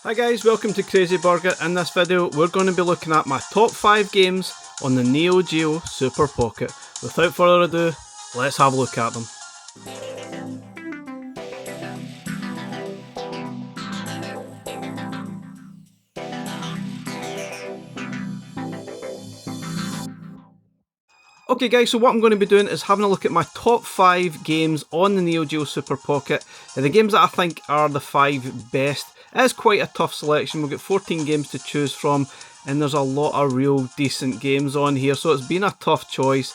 Hi guys, welcome to Crazy Burger. In this video we're going to be looking at my top 5 games on the NeoGeo Super Pocket. Without further ado, let's have a look at them. Okay guys, so what I'm going to be doing is having a look at my top 5 games on the NeoGeo Super Pocket. The games that I think are the 5 best. It is quite a tough selection. We've got 14 games to choose from and there's a lot of real decent games on here, so it's been a tough choice.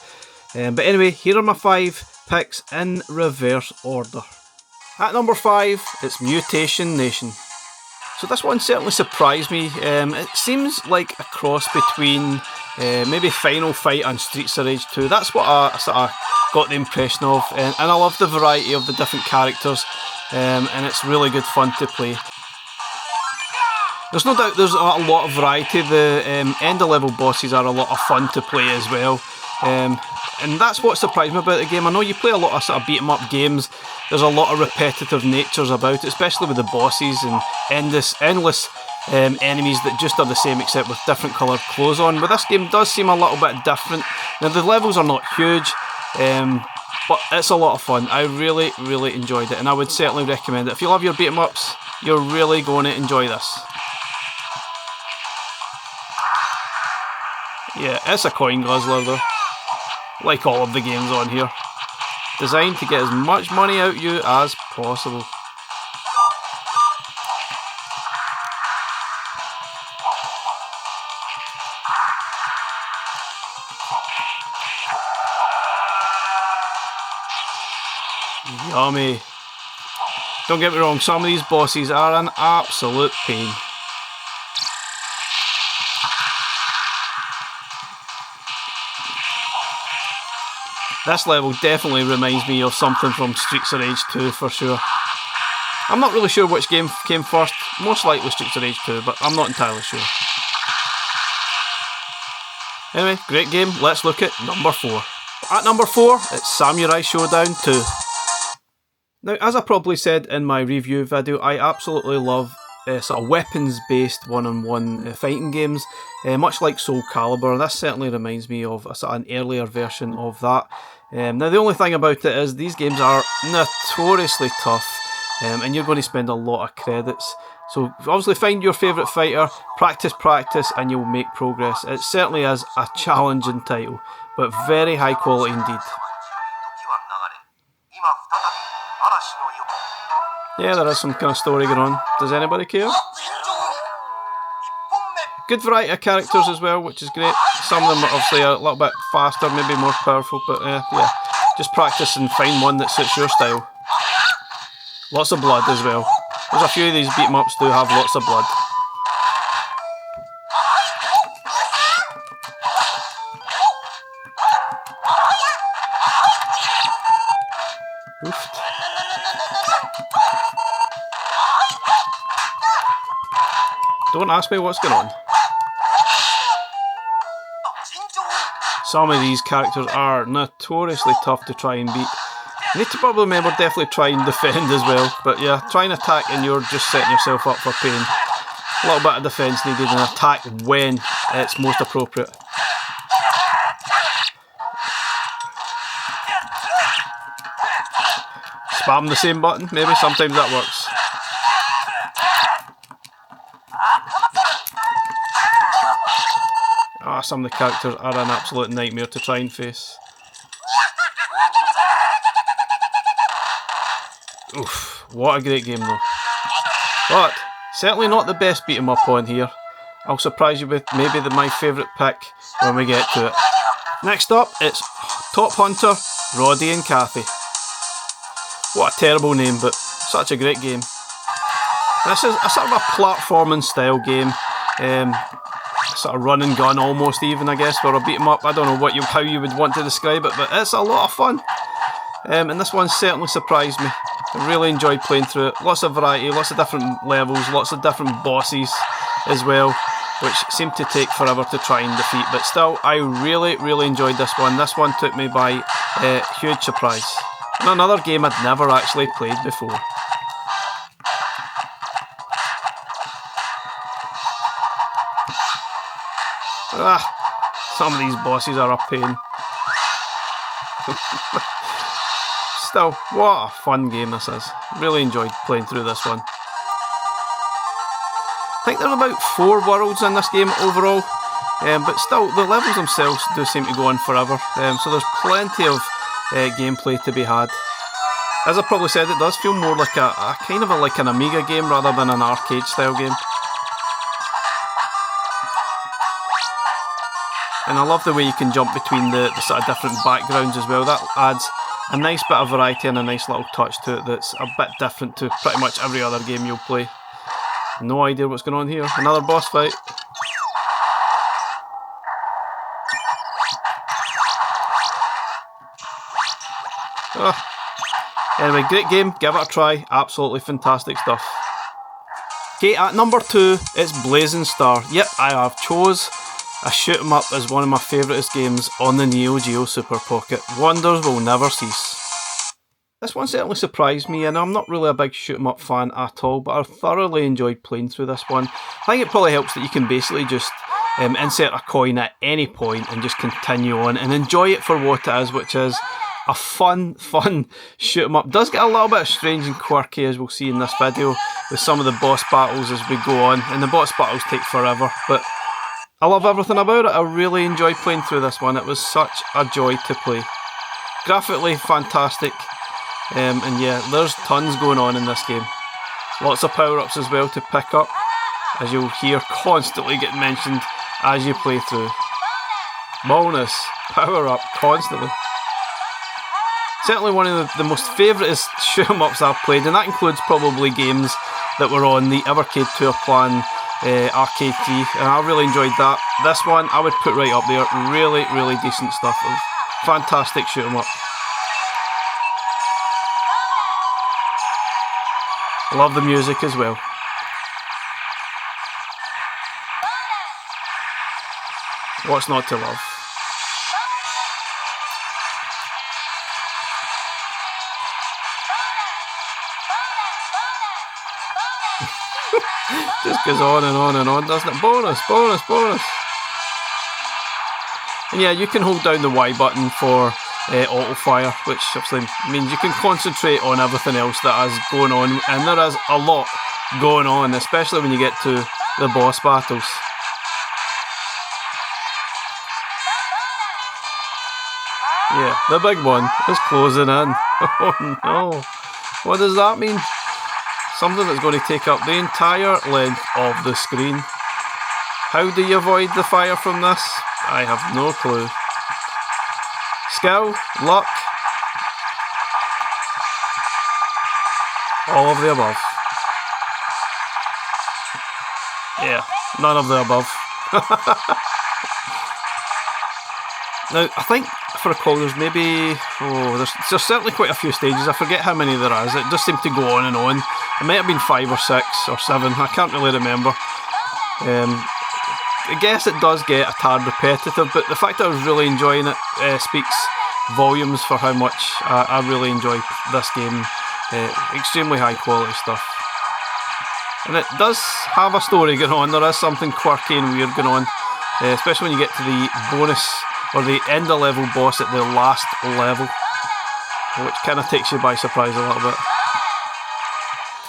But anyway, here are my 5 picks in reverse order. At number 5, it's Mutation Nation. So this one certainly surprised me. It seems like a cross between maybe Final Fight and Streets of Rage 2. That's what I sort of got the impression of, and I love the variety of the different characters, and it's really good fun to play. There's no doubt there's a lot of variety. The end of level bosses are a lot of fun to play as well, and that's what surprised me about the game. I know you play a lot of sort of beat 'em up games, there's a lot of repetitive natures about it, especially with the bosses and endless enemies that just are the same except with different coloured clothes on. But this game does seem a little bit different. Now the levels are not huge, but it's a lot of fun. I really enjoyed it, and I would certainly recommend it. If you love your beat 'em ups, you're really going to enjoy this. Yeah, it's a coin guzzler though, like all of the games on here. Designed to get as much money out of you as possible. Yummy. Don't get me wrong, some of these bosses are an absolute pain. This level definitely reminds me of something from Streets of Rage 2 for sure. I'm not really sure which game came first, most likely Streets of Rage 2, but I'm not entirely sure. Anyway, great game, let's look at number 4. At number 4, it's Samurai Showdown 2. Now, as I probably said in my review video, I absolutely love sort of weapons-based one-on-one fighting games, much like Soul Calibur. This certainly reminds me of a sort of an earlier version of that. Now, the only thing about it is these games are notoriously tough, and you're going to spend a lot of credits. So obviously find your favourite fighter, practice, and you'll make progress. It certainly is a challenging title, but very high quality indeed. Yeah, there is some kind of story going on. Does anybody care? Good variety of characters as well, which is great. Some of them are obviously a little bit faster, maybe more powerful, but yeah, just practice and find one that suits your style. Lots of blood as well. There's a few of these beat 'em ups do have lots of blood. Oofed. Don't ask me what's going on. Some of these characters are notoriously tough to try and beat. You need to probably remember definitely try and defend as well. But yeah, try and attack and you're just setting yourself up for pain. A little bit of defence needed and attack when it's most appropriate. Spam the same button, maybe sometimes that works. Some of the characters are an absolute nightmare to try and face. Oof, what a great game though. But certainly not the best beat 'em up on here. I'll surprise you with maybe my favourite pick when we get to it. Next up, it's Top Hunter, Rody and Cappy. What a terrible name, but such a great game. This is a sort of a platforming style game. Sort of run and gun almost even, I guess, or a beat 'em up. I don't know how you would want to describe it, but it's a lot of fun. And this one certainly surprised me. I really enjoyed playing through it. Lots of variety, lots of different levels, lots of different bosses as well, which seemed to take forever to try and defeat. But still, I really enjoyed this one. This one took me by huge surprise. And another game I'd never actually played before. Ah, some of these bosses are a pain. Still, what a fun game this is. Really enjoyed playing through this one. I think there are about 4 worlds in this game overall, but still, the levels themselves do seem to go on forever, so there's plenty of gameplay to be had. As I probably said, it does feel more like a kind of like an Amiga game rather than an arcade style game. And I love the way you can jump between the sort of different backgrounds as well. That adds a nice bit of variety and a nice little touch to it that's a bit different to pretty much every other game you'll play. No idea what's going on here. Another boss fight. Oh. Anyway, great game. Give it a try. Absolutely fantastic stuff. Okay, at number 2, it's Blazing Star. Yep, I have chose a shoot 'em up as one of my favouriteest games on the NeoGeo Super Pocket. Wonders will never cease. This one certainly surprised me, and I'm not really a big shoot 'em up fan at all, but I thoroughly enjoyed playing through this one. I think it probably helps that you can basically just insert a coin at any point and just continue on and enjoy it for what it is, which is a fun shoot 'em up. It does get a little bit strange and quirky, as we'll see in this video, with some of the boss battles as we go on, and the boss battles take forever, but I love everything about it. I really enjoyed playing through this one. It was such a joy to play. Graphically fantastic, and yeah, there's tons going on in this game. Lots of power-ups as well to pick up, as you'll hear constantly get mentioned as you play through. Bonus, power-up, constantly. Certainly one of the most favouriteest shoot 'em ups I've played, and that includes probably games that were on the Evercade tour plan Arcade 3, and I really enjoyed that. This one I would put right up there. Really decent stuff. Fantastic shoot 'em up. Love the music as well. What's not to love? Just goes on and on and on, doesn't it? Bonus! And yeah, you can hold down the Y button for auto fire, which obviously means you can concentrate on everything else that is going on, and there is a lot going on, especially when you get to the boss battles. Yeah, the big one is closing in. Oh no, what does that mean? Something that's going to take up the entire length of the screen. How do you avoid the fire from this? I have no clue. Skill, luck, all of the above. Yeah, none of the above. Now, I think, if I recall, there's maybe... there's certainly quite a few stages. I forget how many there is. It just seemed to go on and on. It might have been 5 or 6 or 7. I can't really remember. I guess it does get a tad repetitive, but the fact that I was really enjoying it speaks volumes for how much I really enjoy this game. Extremely high quality stuff. And it does have a story going on. There is something quirky and weird going on, especially when you get to the bonus or the end of level boss at the last level, which kind of takes you by surprise a little bit.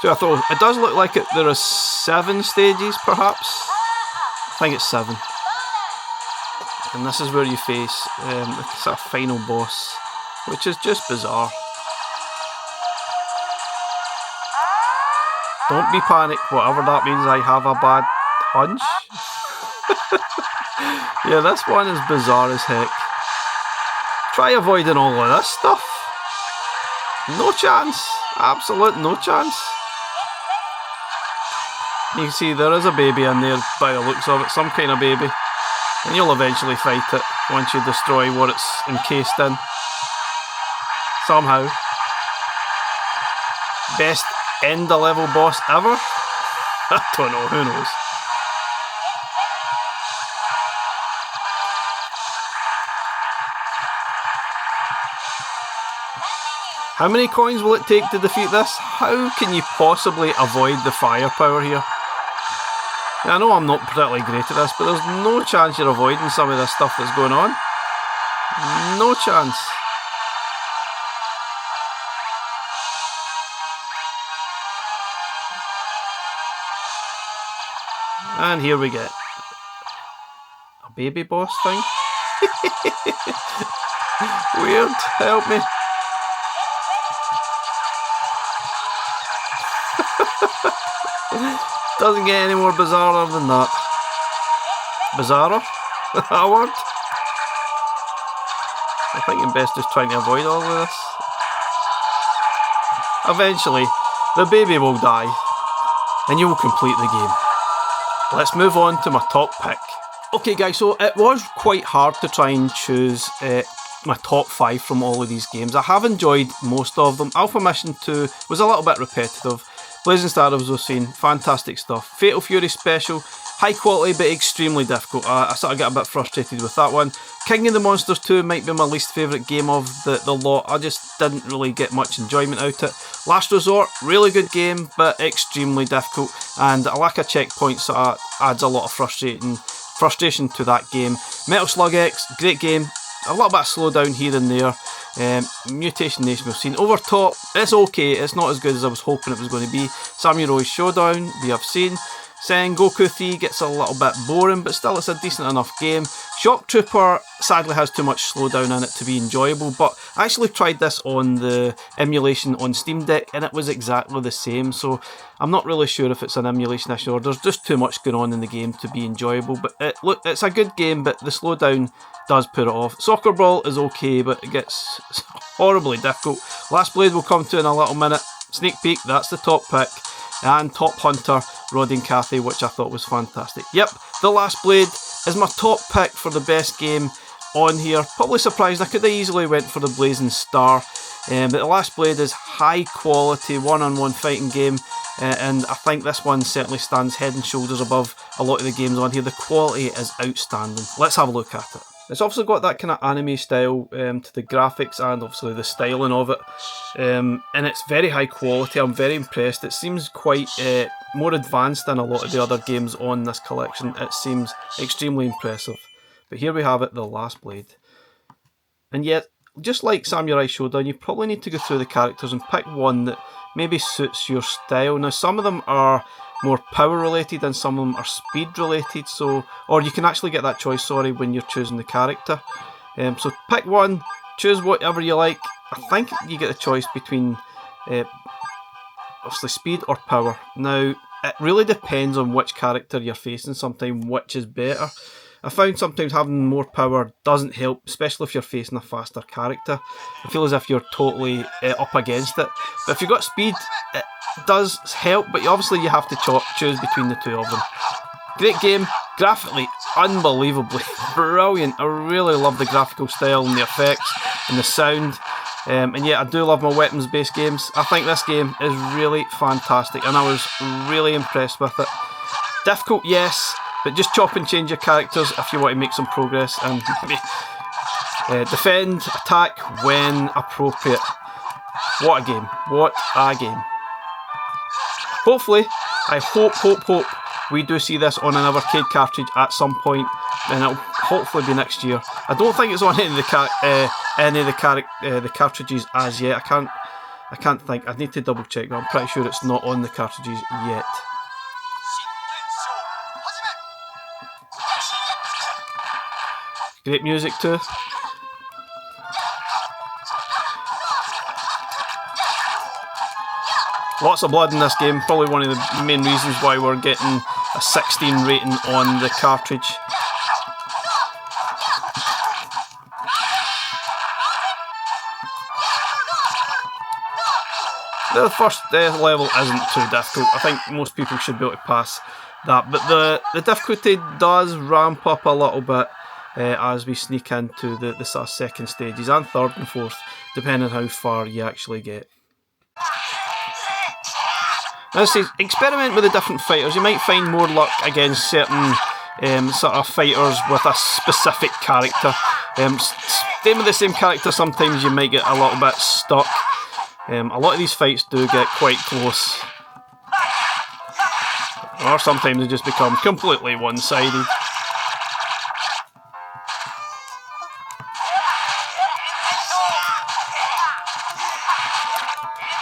So I thought, it does look like there are 7 stages perhaps. I think it's 7. And this is where you face the sort of final boss, which is just bizarre. Don't be panicked, whatever that means. I have a bad hunch. Yeah, this one is bizarre as heck. Try avoiding all of this stuff. No chance. Absolute no chance. You can see there is a baby in there by the looks of it. Some kind of baby. And you'll eventually fight it once you destroy what it's encased in. Somehow. Best end of level boss ever? I don't know, who knows. How many coins will it take to defeat this? How can you possibly avoid the firepower here? Now, I know I'm not particularly great at this, but there's no chance you're avoiding some of this stuff that's going on. No chance. And here we get a baby boss thing. Weird, help me. Doesn't get any more bizarrer than that. Bizarrer? That word? I think I'm best just trying to avoid all of this. Eventually, the baby will die, and you will complete the game. Let's move on to my top pick. Okay guys, so it was quite hard to try and choose my top 5 from all of these games. I have enjoyed most of them. Alpha Mission 2 was a little bit repetitive. Blazing Star, was seen, fantastic stuff. Fatal Fury Special, high quality but extremely difficult. I sort of get a bit frustrated with that one. King of the Monsters 2 might be my least favourite game of the lot. I just didn't really get much enjoyment out of it. Last Resort, really good game but extremely difficult, and a lack of checkpoints adds a lot of frustration to that game. Metal Slug X, great game. A little bit of slowdown here and there. Mutation Nation we've seen. Overtop, it's okay, it's not as good as I was hoping it was going to be. Samurai Showdown, we have seen. Sengoku 3 gets a little bit boring, but still it's a decent enough game. Shock Trooper sadly has too much slowdown in it to be enjoyable, but I actually tried this on the emulation on Steam Deck and it was exactly the same, so I'm not really sure if it's an emulation issue or there's just too much going on in the game to be enjoyable. But look, it's a good game, but the slowdown does put it off. Soccer Ball is okay, but it gets horribly difficult. Last Blade we'll come to in a little minute. Sneak peek, that's the top pick. And Top Hunter, Rody and Cappy, which I thought was fantastic. Yep, The Last Blade is my top pick for the best game on here. Probably surprised, I could have easily went for the Blazing Star. But The Last Blade is high quality one-on-one fighting game. And I think this one certainly stands head and shoulders above a lot of the games on here. The quality is outstanding. Let's have a look at it. It's obviously got that kind of anime style to the graphics and obviously the styling of it, and it's very high quality. I'm very impressed. It seems quite more advanced than a lot of the other games on this collection. It seems extremely impressive. But here we have it, The Last Blade. And yet, just like Samurai Showdown, you probably need to go through the characters and pick one that maybe suits your style. Now some of them are more power related and some of them are speed related, so, or you can actually get that choice, sorry, when you're choosing the character. So pick one, choose whatever you like. I think you get a choice between obviously speed or power. Now it really depends on which character you're facing, sometimes which is better. I found sometimes having more power doesn't help, especially if you're facing a faster character. I feel as if you're totally up against it. But if you've got speed, it does help, but obviously you have to choose between the two of them. Great game, graphically unbelievably brilliant. I really love the graphical style and the effects and the sound. And yeah, I do love my weapons based games. I think this game is really fantastic and I was really impressed with it. Difficult, yes, but just chop and change your characters if you want to make some progress and defend, attack when appropriate. What a game, what a game. Hopefully, I hope we do see this on an Evercade cartridge at some point, and it'll hopefully be next year. I don't think it's on any of the cartridges as yet. I can't think. I need to double check, but I'm pretty sure it's not on the cartridges yet. Great music too. Lots of blood in this game, probably one of the main reasons why we're getting a 16 rating on the cartridge. The first level isn't too difficult. I think most people should be able to pass that, but the difficulty does ramp up a little bit as we sneak into the sort of second stages and third and fourth, depending on how far you actually get. Now, experiment with the different fighters. You might find more luck against certain sort of fighters with a specific character. Staying with the same character, sometimes you might get a little bit stuck. A lot of these fights do get quite close. Or sometimes it just becomes completely one-sided.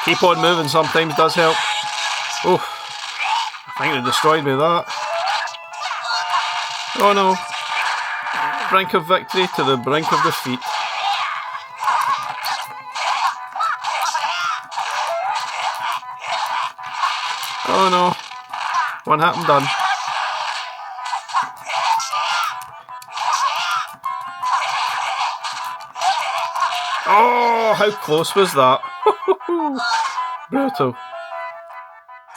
Keep on moving sometimes does help. Oh, I think they destroyed me that. Oh no. Brink of victory to the brink of defeat. Oh no. One hit, I'm done. Oh, how close was that? Brutal.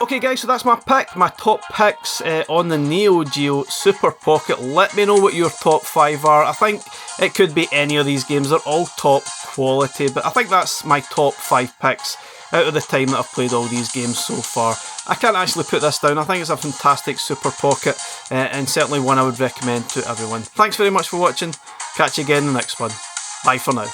Okay guys, so that's my pick, my top picks on the NeoGeo Super Pocket. Let me know what your top 5 are. I think it could be any of these games, they're all top quality, but I think that's my top 5 picks out of the time that I've played all these games so far. I can't actually put this down. I think it's a fantastic Super Pocket and certainly one I would recommend to everyone. Thanks very much for watching. Catch you again in the next one. Bye for now.